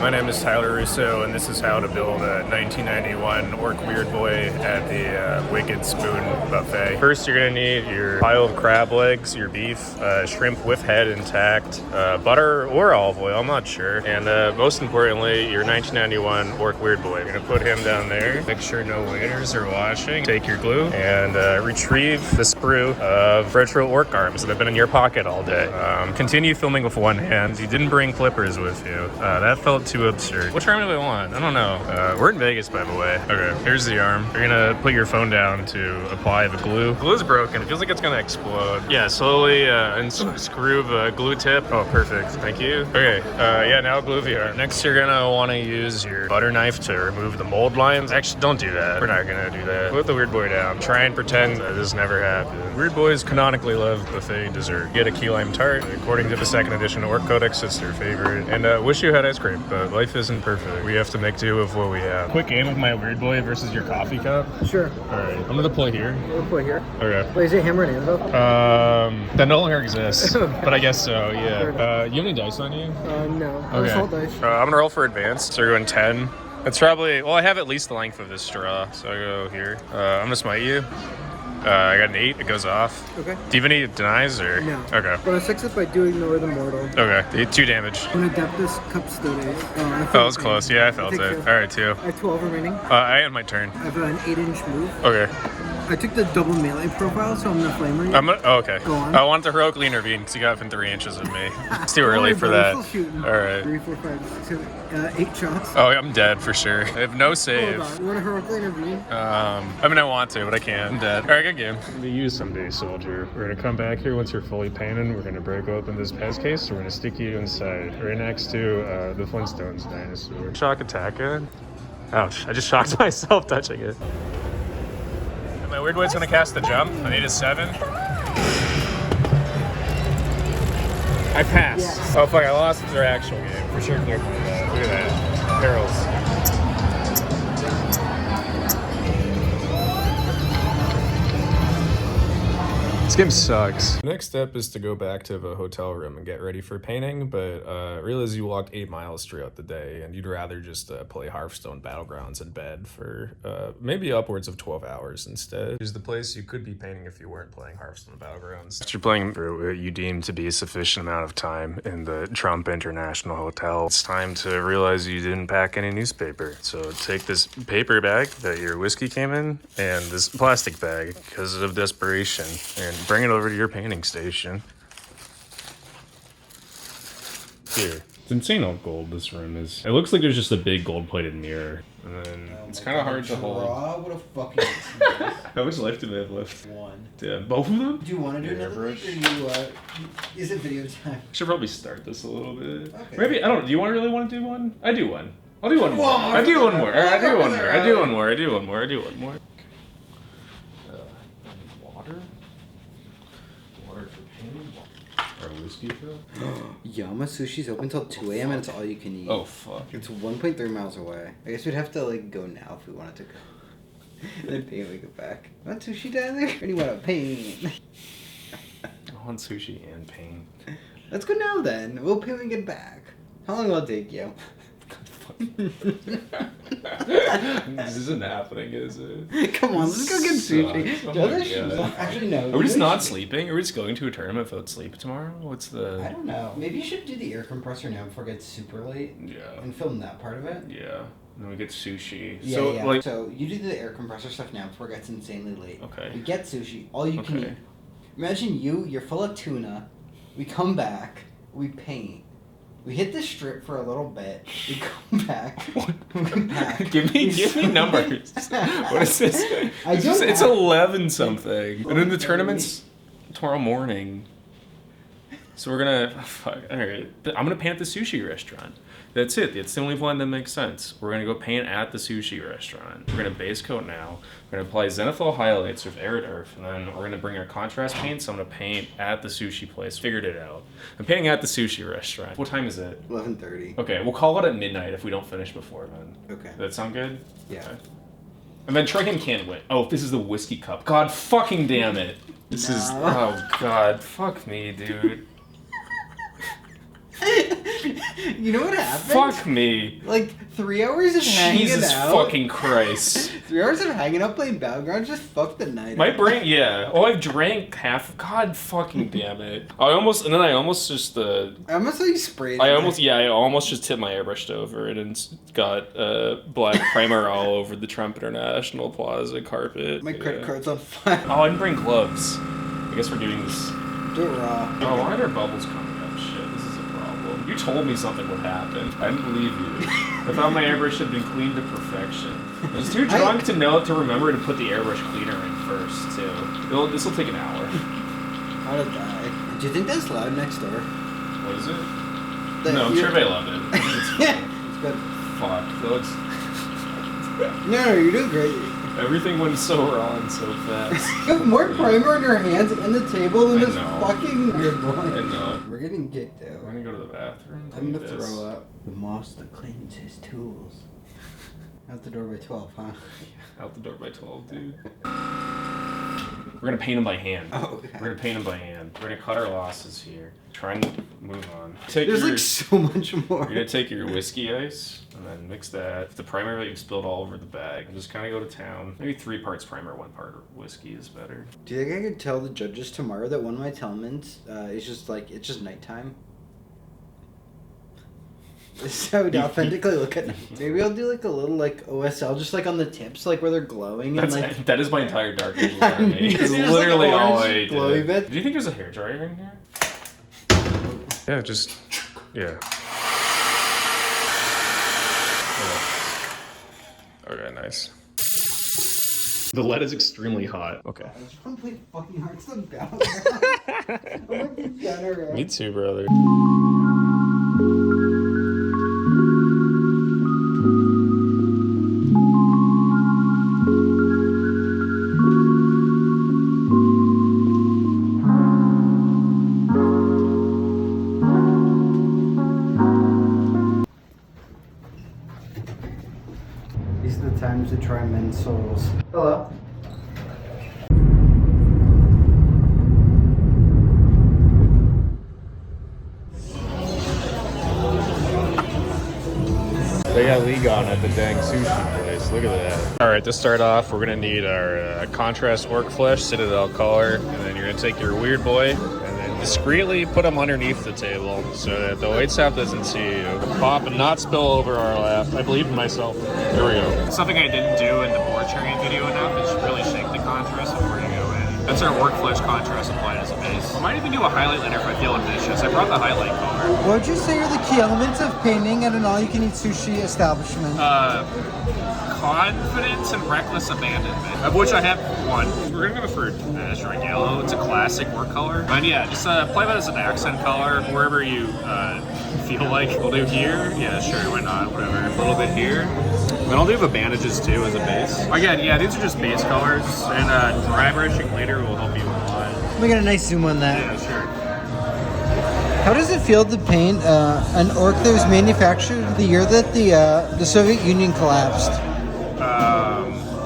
my name is Tyler Russo, and this is how to build a 1991 Orc Weirdboy at the Wicked Spoon Buffet. First, you're going to need your pile of crab legs, your beef, shrimp with head intact, butter or olive oil, I'm not sure, and most importantly, your 1991 Orc Weirdboy. You're going to put him down there, make sure no waiters are watching, take your glue, and retrieve the sprue of retro orc arms that have been in your pocket all day. Continue filming with one hand. You didn't bring clippers with you. That felt too absurd. Which arm do I want? I don't know. We're in Vegas, by the way. Okay, here's the arm. You're gonna put your phone down to apply the glue. Glue's broken. It feels like it's gonna explode. Yeah, slowly unscrew the glue tip. Oh, perfect. Thank you. Okay, yeah, now glue the arm. Next, you're gonna want to use your butter knife to remove the mold lines. Actually, don't do that. We're not gonna do that. Put the Weirdboy down. Try and pretend that this never happened. Weirdboys canonically love buffet dessert. Get a key lime tart. According to the second edition Orc Codex, it's their favorite. And wish you had ice cream, but life isn't perfect. We have to make do with what we have. Quick game of my Weirdboy versus your coffee cup. Sure. All right, I'm gonna play here. We'll play here. Okay. Wait, is it hammer and anvil? That no longer exists, but I guess so. Yeah. You have any dice on you? No. Okay. Roll dice. I'm gonna roll for advanced. So we're going 10. It's probably, well, I have at least the length of this straw, so I go here. I'm gonna smite you. I got an 8, it goes off. Okay. Do you have any denies or? No. Okay. But I fix it by doing ignore the mortal. Okay, 2 damage. When Adeptus Custodes. Oh, that was close. Yeah, I felt it. All right, 2. I have 12 remaining. I had my turn. I have an 8-inch move. Okay. I took the double melee profile, so I'm gonna flame ring. Okay. Go on. I want to heroically intervene because you got within 3 inches of me. It's too early for that. All right. 3, 4, 5, 6, 7, 8 shots. Oh, I'm dead for sure. I have no save. Hold on. You want to heroically intervene? I mean, I want to, but I can't. I'm dead. All right, good game. I'm gonna use someday, soldier. We're gonna come back here once you're fully painted. We're gonna break open this Pez case. We're gonna stick you inside, right next to the Flintstones dinosaur. Shock attack it. Ouch! I just shocked myself touching it. My Weirdboy's gonna cast the jump. I need a 7. I passed. Yes. Oh fuck! I lost their actual game. For sure cleared my that. Look at that. Perils. This game sucks. The next step is to go back to the hotel room and get ready for painting, but realize you walked 8 miles throughout the day and you'd rather just play Hearthstone Battlegrounds in bed for maybe upwards of 12 hours instead. Here's the place you could be painting if you weren't playing Hearthstone Battlegrounds. After playing for what you deem to be a sufficient amount of time in the Trump International Hotel, it's time to realize you didn't pack any newspaper. So take this paper bag that your whiskey came in and this plastic bag because of desperation, and bring it over to your painting station. Here. It's insane how gold this room is. It looks like there's just a big gold-plated mirror. And then it's kind of hard to hold. What a fucking How much life do they have left? 1. Yeah, both of them? Do you want to do another week, or you, is it video time? Should probably start this a little bit. Okay. Maybe, I don't know, do you really want to do one? I do one. I'll do one more. I do one more. I do one more. I do one more. I do one more. I do one more. Water? Water for painting? Or whiskey fill? Yama Sushi's open till 2 a.m. and it's all you can eat. Oh, fuck. It's 1.3 miles away. I guess we'd have to, like, go now if we wanted to go. And then paint when we get back. Want sushi down there? Or do you want to paint? I want sushi and paint. Let's go now then. We'll paint when we get back. How long will it take you? This isn't happening, is it? Come on, let's go get sushi. Oh my God. Actually, no. Are we just not sleeping? Are we just going to a tournament without sleep tomorrow? What's the... I don't know. Maybe you should do the air compressor now before it gets super late. Yeah. And film that part of it. Yeah. And then we get sushi. Yeah, so, yeah. like... So you do the air compressor stuff now before it gets insanely late. Okay. We get sushi, all you can eat. Imagine you're full of tuna. We come back, we paint. We hit the strip for a little bit. We come back. What? We come back. give me numbers. What is this? It's 11 something. And then the tournament's tomorrow morning. So we're gonna... Fuck, all right. I'm gonna paint at the sushi restaurant. That's it. It's the only one that makes sense. We're gonna go paint at the sushi restaurant. We're gonna base coat now. We're gonna apply zenithal highlights with Aerodurf, and then we're gonna bring our contrast paint. So I'm gonna paint at the sushi place. Figured it out. I'm painting at the sushi restaurant. What time is it? 11:30. Okay, we'll call it at midnight if we don't finish before then. Okay. Does that sound good? Yeah. Okay. And then Drunken can't win. Oh, this is the whiskey cup. God fucking damn it. This is... Oh, God. Fuck me, dude. You know what happened? Fuck me. Like 3 hours of hanging out. Jesus fucking Christ. 3 hours of hanging out playing Battlegrounds just fucked the night. My brain, yeah. Oh, I drank half. God fucking damn it. I almost just I almost saw you sprayed. I almost just tipped my airbrush over it and got black primer all over the Trump International Plaza carpet. My credit card's on fire. Oh, I didn't bring gloves. I guess we're doing this. Do it raw. Oh, why are there bubbles coming up? Shit, this is a problem. You told me something would happen. I didn't believe you. I thought my airbrush had been cleaned to perfection. I was too drunk to remember to put the airbrush cleaner in first, too. This will take an hour. I'd die. Do you think that's loud next door? What is it? No, I'm sure they love it. It's good. Fuck. That looks... No, you're doing great. Everything went so wrong so fast. You have more primer on your hands and the table than this know. fucking weird boy. I know. We're getting kicked out. We're gonna go to the bathroom. I'm gonna throw up. The moss that cleans his tools. Out the door by 12, huh? Out the door by 12, dude. We're gonna paint them by hand. Oh, okay. We're gonna paint them by hand. We're gonna cut our losses here. Try and move on. There's like so much more. You're gonna take your whiskey ice and then mix that. The primer that you spilled all over the bag and just kind of go to town. Maybe 3 parts primer, 1 part whiskey is better. Do you think I could tell the judges tomorrow that one of my Tellmans is just like, it's just nighttime? This is how it authentically look at night. Maybe I'll do like a little like OSL just like on the tips, like where they're glowing. And like... That is my entire Dark Ages army. It's literally like all I do. do you think there's a hairdryer in here? Yeah, just... Yeah. Okay, nice. The lead is extremely hot. Okay. I just want to play fucking Hearthstone Battlegrounds. I'm like degenerate. Me too, brother. These are the times to try men's souls. Hello. They got League on at the dang sushi place. Look at that. All right, to start off, we're gonna need our contrast orc flesh, Citadel color, and then you're gonna take your Weirdboy and then discreetly put them underneath the table so that the waitstaff doesn't see you. Pop and not spill over our lap. I believe in myself. There we go. Something I didn't do in the Borcharian video enough is really shake the contrast before you go in. That's our orc flesh contrast applied as a base. I might even do a highlight later if I feel ambitious. I brought the highlight color. What would you say are the key elements of painting at an all-you-can-eat sushi establishment? Confidence and reckless abandonment, of which I have one. We're gonna go for Azure Yellow. It's a classic work color. And yeah, just apply that as an accent color wherever you feel like. We'll do here. Yeah, sure, why not? Whatever. A little bit here. And I'll do the bandages too as a base. Again, yeah, these are just base colors, and dry brushing later will help you a lot. Let me get a nice zoom on that. Yeah, sure. How does it feel to paint an orc that was manufactured the year that the Soviet Union collapsed?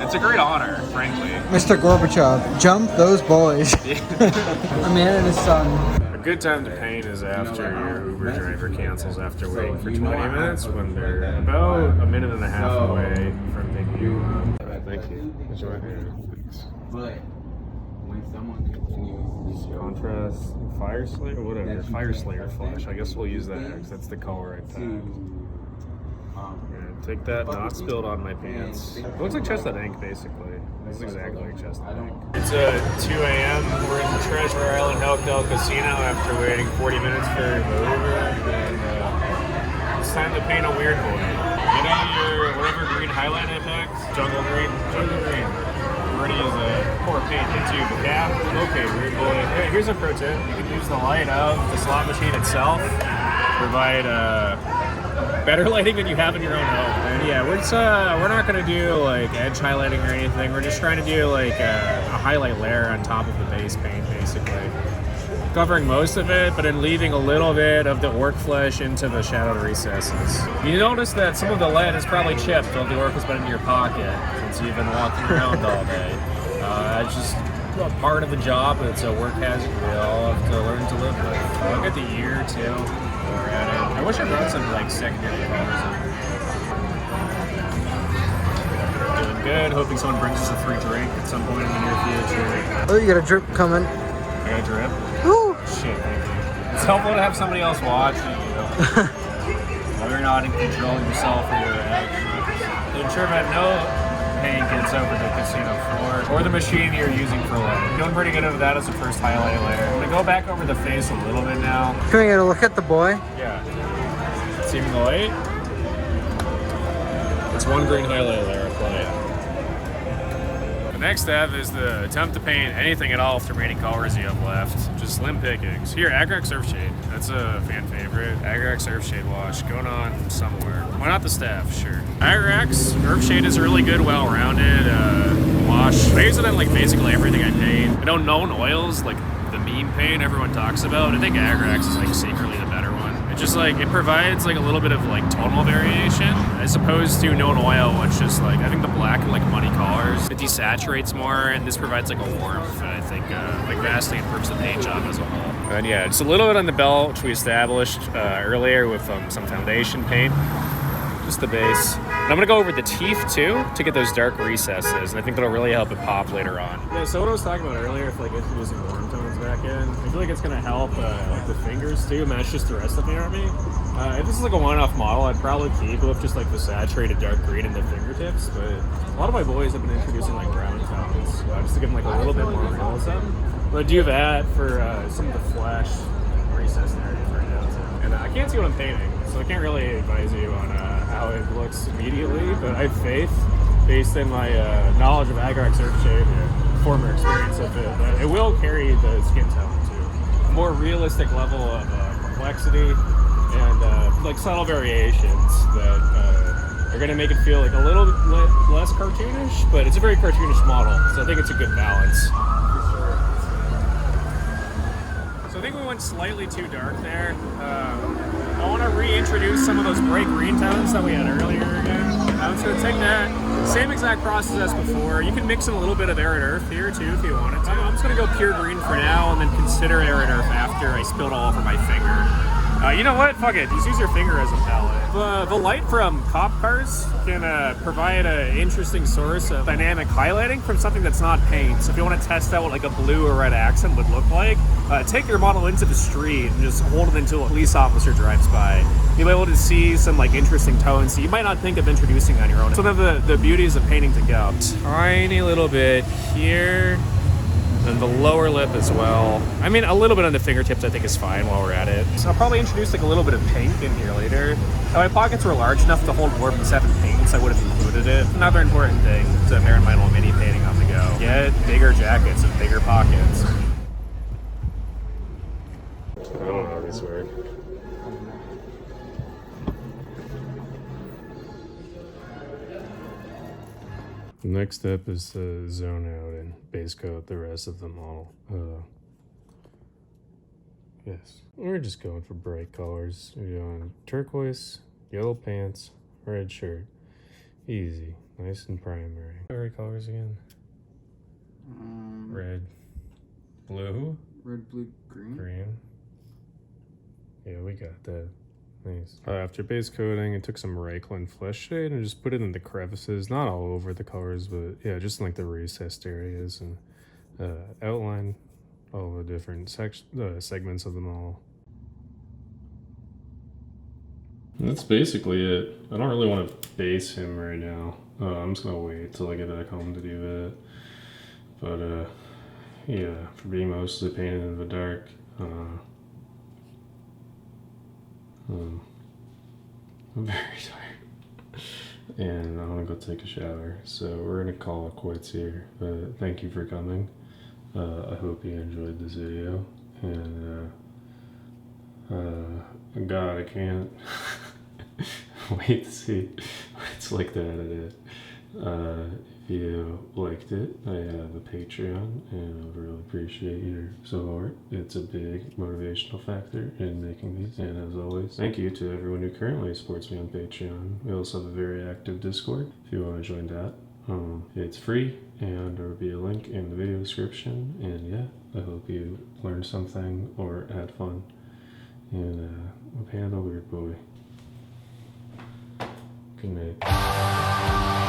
It's a great honor, frankly. Mr. Gorbachev, jump those boys. A man and his son. A good time to paint is after your Uber driver cancels after waiting for 20 minutes when they're about a minute and a half away from picking you up. Thank you. Enjoy it. Thanks. But when someone continues to Contrast, Fire Slayer, whatever. Fire Slayer flash. I guess we'll use that because that's the color I picked. Take that, not spilled on my pants. It looks like chestnut ink, basically. It looks exactly like chestnut ink. It's 2 a.m. We're in the Treasure Island Helkdale Casino after waiting 40 minutes for Uber. And it's time to paint a Weirdboy. Get out your whatever green highlight I picked. Jungle green. Jungle green. We're gonna use a pour paint into the cap. Okay, Weirdboy. Hey, here's a pro tip. You can use the light of the slot machine itself. Provide better lighting than you have in your own home. And yeah, we're not gonna do like edge highlighting or anything. We're just trying to do like a highlight layer on top of the base paint, basically. Covering most of it, but then leaving a little bit of the orc flesh into the shadowed recesses. You notice that some of the lead is probably chipped while the orc has been in your pocket since you've been walking around all day. It's just a part of the job. It's a work hazard we all have to learn to live with. Look at the year too. We're at it. I wish I brought some like secondary colors in. Doing good. Hoping someone brings us a free drink at some point in the near future. Oh, you got a drip coming. I got a drip. Woo! Shit, thank you. It's helpful to have somebody else watching you. While you're not in control of yourself or your actions. To ensure that no paint gets over the casino floor or the machine you're using for light. Doing pretty good over that as the first highlight layer. I'm gonna go back over the face a little bit now. Can we get a look at the boy? Yeah. Seeing the light? It's one green highlight layer applied. The next step is the attempt to paint anything at all with the remaining colors you have left. Just slim pickings. Here, Agrax Earthshade. That's a fan favorite. Agrax Earthshade wash going on somewhere. Why not the staff? Sure. Agrax Earthshade is a really good, well-rounded wash. I use it on like basically everything I paint. I know known oils, like the meme paint everyone talks about. I think Agrax is like secretly the better one. It just like, it provides like a little bit of like tonal variation as opposed to known oil, which is like, I think the black and like muddy colors, it desaturates more, and this provides like a warmth that I think like vastly improves the paint job as a whole. And yeah, just a little bit on the belt, which we established earlier with some foundation paint, just the base. And I'm gonna go over the teeth too to get those dark recesses, and I think that'll really help it pop later on. Yeah, so what I was talking about earlier, if like introducing warm tones back in, I feel like it's gonna help like the fingers too match just the rest of the army. If this is like a one-off model, I'd probably keep with just like the saturated dark green in the fingertips, but a lot of my boys have been introducing like brown tones, just to give them like a little bit more realism. But I do that for some of the flash recess areas right now too. And I can't see what I'm painting, so I can't really advise you on how it looks immediately, but I have faith, based in my knowledge of Agrax Earthshade and former experience of it, that it will carry the skin tone to a more realistic level of complexity and like subtle variations that are going to make it feel like a little bit less cartoonish, but it's a very cartoonish model, so I think it's a good balance. So I think we went slightly too dark there. I want to reintroduce some of those bright green tones that we had earlier again. I'm just going to take that same exact process as before. You can mix in a little bit of Arid Earth here too if you wanted to. I'm just going to go pure green for now and then consider Arid Earth after I spilled all over my finger. You know what? Fuck it. Just use your finger as a palette. The light from cop cars can provide an interesting source of dynamic highlighting from something that's not paint. So if you want to test out what like a blue or red accent would look like, take your model into the street and just hold it until a police officer drives by. You'll be able to see some like interesting tones that you might not think of introducing on your own. It's one of the beauties of painting together. Tiny little bit here. And the lower lip as well. I mean, a little bit on the fingertips I think is fine while we're at it. So I'll probably introduce like a little bit of pink in here later. If my pockets were large enough to hold more than 7 paints, I would have included it. Another important thing to bear in mind while mini painting on the go. Get bigger jackets and bigger pockets. I don't know how these work. Next step is to zone out and base coat the rest of the model. Yes, we're just going for bright colors. We're going turquoise, yellow pants, red shirt. Easy, nice and primary. What colors again? Red, blue, Red, blue, green. green. Yeah, we got that. Nice. After base coating, I took some Reichland flesh shade and just put it in the crevices, not all over the colors, but yeah, just in like the recessed areas, and outline all the different segments of them all. And that's basically it. I don't really want to base him right now. I'm just gonna wait till I get back home to do that. But yeah, for being mostly painted in the dark, I'm very tired and I'm gonna go take a shower, so we're gonna call it quits here. But thank you for coming. I hope you enjoyed this video, and God, I can't wait to see what it's like to edit it. If you liked it, I have a Patreon, and I would really appreciate your support. It's a big motivational factor in making these. And as always, thank you to everyone who currently supports me on Patreon. We also have a very active Discord if you want to join that. It's free, and there will be a link in the video description. And yeah, I hope you learned something or had fun. And we'll Panda Weirdboy. Good night.